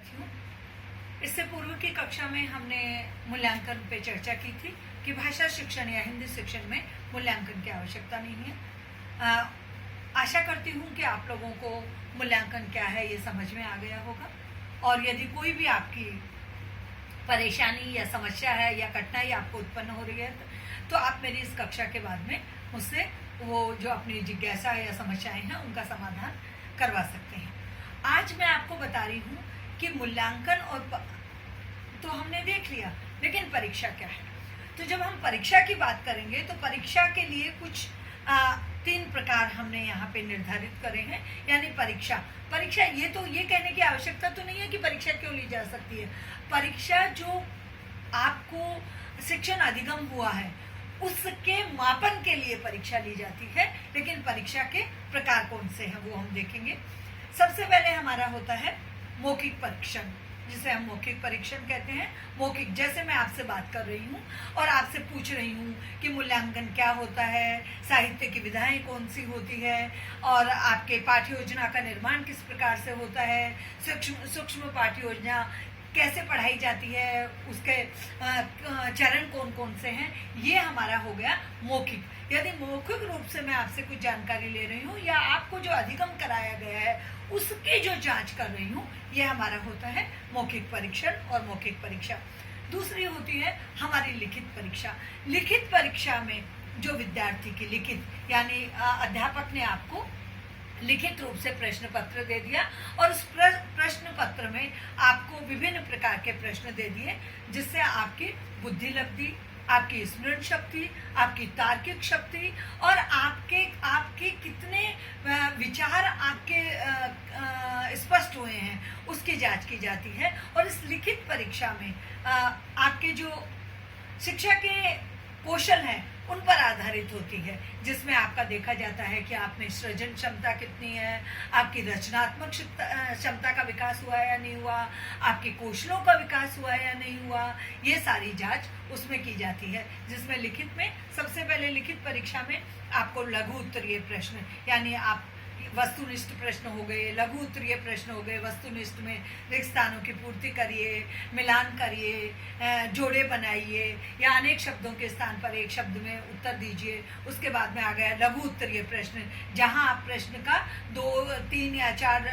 साथियों, इससे पूर्व की कक्षा में हमने मूल्यांकन पे चर्चा की थी कि भाषा शिक्षण या हिंदी शिक्षण में मूल्यांकन की आवश्यकता नहीं है। आशा करती हूँ कि आप लोगों को मूल्यांकन क्या है ये समझ में आ गया होगा, और यदि कोई भी आपकी परेशानी या समस्या है या कठिनाई आपको उत्पन्न हो रही है तो आप मेरी इस कक्षा के बाद में मुझसे वो जो अपनी जिज्ञासा या समस्याएं हैं उनका समाधान करवा सकते हैं। आज मैं आपको बता रही हूँ कि मूल्यांकन और तो हमने देख लिया, लेकिन परीक्षा क्या है। तो जब हम परीक्षा की बात करेंगे तो परीक्षा के लिए कुछ 3 प्रकार हमने यहाँ पे निर्धारित करे हैं। यानी परीक्षा ये कहने की आवश्यकता तो नहीं है कि परीक्षा क्यों ली जा सकती है। परीक्षा जो आपको शिक्षण अधिगम हुआ है उसके मापन के लिए परीक्षा ली जाती है, लेकिन परीक्षा के प्रकार कौन से हैं वो हम देखेंगे। सबसे पहले हमारा होता है मौखिक परीक्षण, जिसे हम मौखिक परीक्षण कहते हैं। मौखिक, जैसे मैं आपसे बात कर रही हूँ और आपसे पूछ रही हूँ कि मूल्यांकन क्या होता है, साहित्य की विधाएं कौन सी होती है, और आपके पाठ्य योजना का निर्माण किस प्रकार से होता है, सूक्ष्म पाठ्य योजना कैसे पढ़ाई जाती है, उसके चरण कौन कौन से हैं, ये हमारा हो गया मौखिक। यदि मौखिक रूप से मैं आपसे कुछ जानकारी ले रही हूँ या आपको जो अधिगम कराया गया है उसकी जो जांच कर रही हूँ, ये हमारा होता है मौखिक परीक्षण और मौखिक परीक्षा। दूसरी होती है हमारी लिखित परीक्षा। लिखित परीक्षा में जो विद्यार्थी की लिखित यानी अध्यापक ने आपको लिखित रूप से प्रश्न पत्र दे दिया और उस प्रश्न पत्र में आपको विभिन्न प्रकार के प्रश्न दे दिए, जिससे आपकी बुद्धि लब्धि, आपकी स्मरण शक्ति, आपकी तार्किक शक्ति और आपके कितने विचार आपके स्पष्ट हुए हैं उसकी जांच की जाती है। और इस लिखित परीक्षा में आपके जो शिक्षा के कौशल हैं उन पर आधारित होती है, जिसमें आपका देखा जाता है कि आप में सृजन क्षमता कितनी है, आपकी रचनात्मक क्षमता का विकास हुआ है या नहीं हुआ, आपके कौशलों का विकास हुआ है या नहीं हुआ, ये सारी जांच उसमें की जाती है। जिसमें लिखित में सबसे पहले लिखित परीक्षा में आपको लघु उत्तरीय प्रश्न यानी आप वस्तुनिष्ठ प्रश्न हो गए, लघु उत्तरीय प्रश्न हो गए। वस्तुनिष्ठ में रिक्त स्थानों की पूर्ति करिए, मिलान करिए, जोड़े बनाइए या अनेक शब्दों के स्थान पर एक शब्द में उत्तर दीजिए। उसके बाद में आ गया लघु उत्तरीय प्रश्न, जहां आप प्रश्न का 2, 3 या 4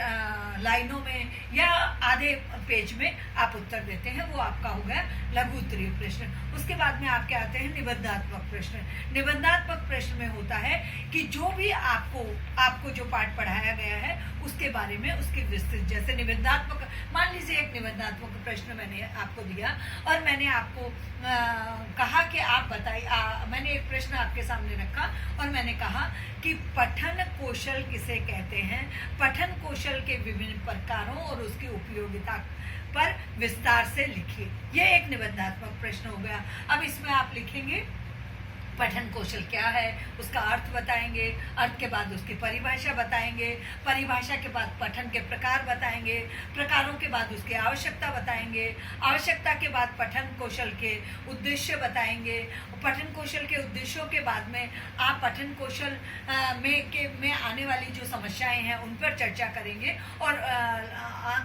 लाइनों में या आधे पेज में आप उत्तर देते हैं, वो आपका हो गया लघु उत्तरीय प्रश्न। उसके बाद में आपके आते हैं निबंधात्मक प्रश्न। निबंधात्मक प्रश्न में होता है कि जो भी आपको जो पाठ पढ़ाया गया है उसके बारे में उसकी विस्तृत, जैसे निबंधात्मक, मान लीजिए एक निबंधात्मक प्रश्न मैंने आपको दिया और मैंने आपको कहा कि आप बताइए, मैंने एक प्रश्न आपके सामने रखा और मैंने कहा कि पठन कौशल किसे कहते हैं, पठन कौशल के विभिन्न प्रकारों और उसकी उपयोगिता पर विस्तार से लिखिए। यह एक निबंधात्मक प्रश्न हो गया। अब इसमें आप लिखेंगे पठन कौशल क्या है, उसका अर्थ बताएंगे, अर्थ के बाद उसकी परिभाषा बताएंगे, परिभाषा के बाद पठन के प्रकार बताएंगे, प्रकारों के बाद उसकी आवश्यकता बताएंगे, आवश्यकता के बाद पठन कौशल के उद्देश्य बताएंगे, पठन कौशल के उद्देश्यों के बाद में आप पठन कौशल में आने वाली जो समस्याएं हैं उन पर चर्चा करेंगे और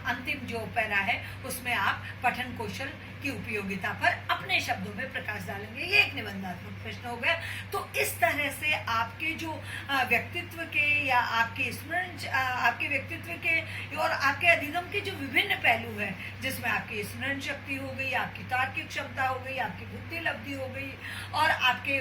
अंतिम जो पैरा है उसमें आप पठन कौशल की उपयोगिता पर अपने शब्दों में प्रकाश डालेंगे। ये एक निबंधात्मक प्रश्न हो गया। तो इस तरह से आपके जो व्यक्तित्व के या आपके स्मरण, आपके व्यक्तित्व के और आपके अधिगम के जो विभिन्न पहलू हैं, जिसमें आपकी स्मरण शक्ति हो गई, आपकी तार्किक क्षमता हो गई, आपकी बुद्धि लब्धि हो गई और आपके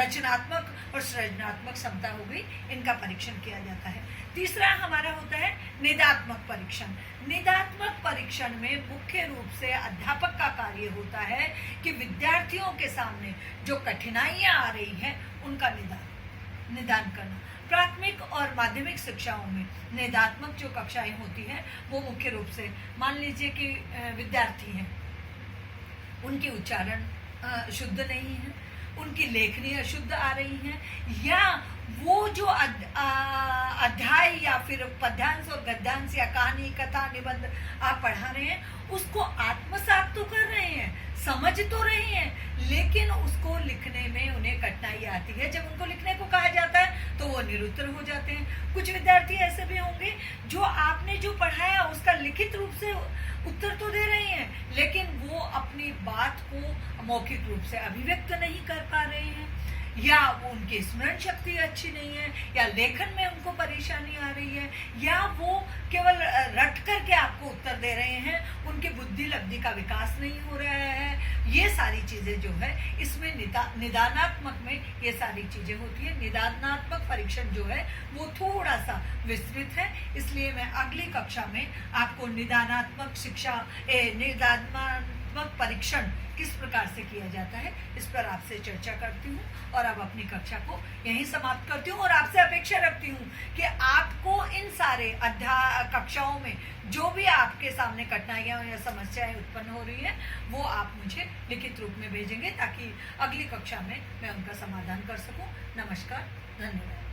रचनात्मक और सृजनात्मक क्षमता हो गई, इनका परीक्षण किया जाता है। तीसरा हमारा होता है निदात्मक परीक्षण। निदात्मक परीक्षण में मुख्य रूप से अध्यापक का कार्य होता है कि विद्यार्थियों के सामने जो कठिनाइयां आ रही हैं उनका निदान करना। प्राथमिक और माध्यमिक शिक्षाओं में निदात्मक जो कक्षाएं होती हैं वो मुख्य रूप से, मान लीजिए कि विद्यार्थी हैं, उनकी उच्चारण शुद्ध नहीं है, उनकी लेखनी अशुद्ध आ रही है, या वो जो अध्याय या फिर पद्यांश और गद्यांश या कहानी कथा निबंध आप पढ़ा रहे हैं उसको आत्मसात तो कर रहे हैं, समझ तो रहे हैं, लेकिन उसको लिखने में उन्हें कठिनाई आती है। जब उनको लिखने को कहा जाता है तो वो निरुत्तर हो जाते हैं। कुछ विद्यार्थी ऐसे भी होंगे जो आपने जो पढ़ाया उसका लिखित रूप से उत्तर तो दे रहे हैं, लेकिन वो अपनी बात को मौखिक रूप से अभिव्यक्त नहीं कर पा रहे हैं, या वो उनकी स्मरण शक्ति अच्छी नहीं है, या लेखन में उनको परेशानी आ रही है, या वो केवल रट करके आपको उत्तर दे रहे हैं, उनकी बुद्धि लब्धि का विकास नहीं हो रहा है। ये सारी चीजें जो है इसमें निदानात्मक में ये सारी चीजें होती है। निदानात्मक परीक्षण जो है वो थोड़ा सा विस्तृत है, इसलिए मैं अगली कक्षा में आपको निदानात्मक शिक्षा निदानात्मक परीक्षण किस प्रकार से किया जाता है इस पर आपसे चर्चा करती हूँ, और अब अपनी कक्षा को यहीं समाप्त करती हूँ। और आपसे अपेक्षा रखती हूँ कि आपको इन सारे कक्षाओं में जो भी आपके सामने कठिनाइयां या समस्याएं उत्पन्न हो रही हैं वो आप मुझे लिखित रूप में भेजेंगे, ताकि अगली कक्षा में मैं उनका समाधान कर सकूं। नमस्कार, धन्यवाद।